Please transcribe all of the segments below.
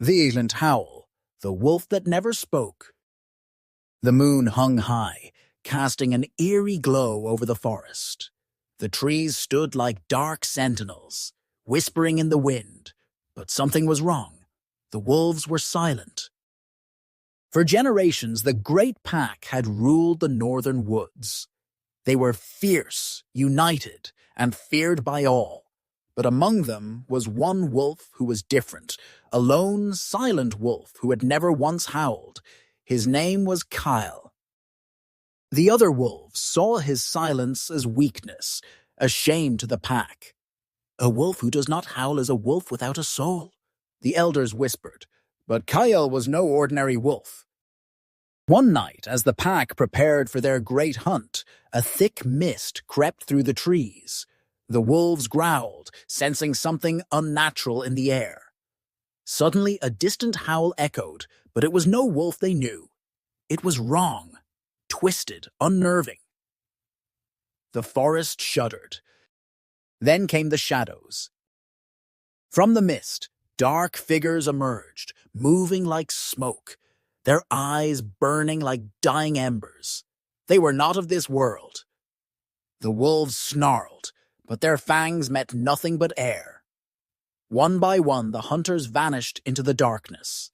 The ancient Howl, the wolf that never spoke. The moon hung high, casting an eerie glow over the forest. The trees stood like dark sentinels, whispering in the wind, but something was wrong. The wolves were silent. For generations, the great pack had ruled the northern woods. They were fierce, united, and feared by all. But among them was one wolf who was different, a lone, silent wolf who had never once howled. His name was Kael. The other wolves saw his silence as weakness, a shame to the pack. "A wolf who does not howl is a wolf without a soul," the elders whispered, but Kael was no ordinary wolf. One night, as the pack prepared for their great hunt, a thick mist crept through the trees. The wolves growled, sensing something unnatural in the air. Suddenly, a distant howl echoed, but it was no wolf they knew. It was wrong, twisted, unnerving. The forest shuddered. Then came the shadows. From the mist, dark figures emerged, moving like smoke, their eyes burning like dying embers. They were not of this world. The wolves snarled, but their fangs met nothing but air. One by one, the hunters vanished into the darkness.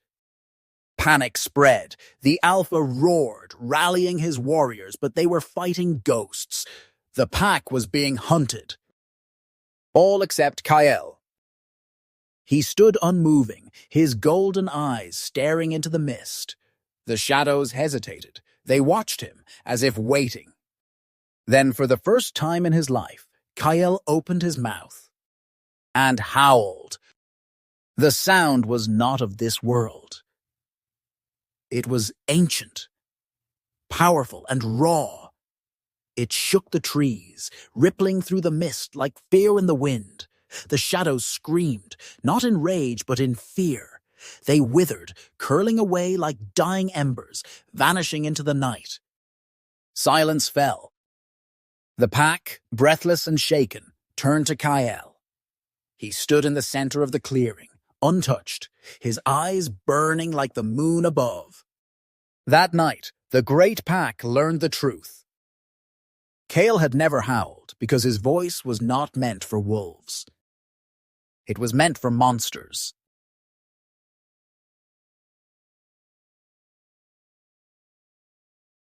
Panic spread. The Alpha roared, rallying his warriors, but they were fighting ghosts. The pack was being hunted. All except Kael. He stood unmoving, his golden eyes staring into the mist. The shadows hesitated. They watched him, as if waiting. Then, for the first time in his life, Kael opened his mouth and howled. The sound was not of this world. It was ancient, powerful, and raw. It shook the trees, rippling through the mist like fear in the wind. The shadows screamed, not in rage but in fear. They withered, curling away like dying embers, vanishing into the night. Silence fell. The pack, breathless and shaken, turned to Kael. He stood in the center of the clearing, untouched, his eyes burning like the moon above. That night, the great pack learned the truth. Kael had never howled because his voice was not meant for wolves. It was meant for monsters.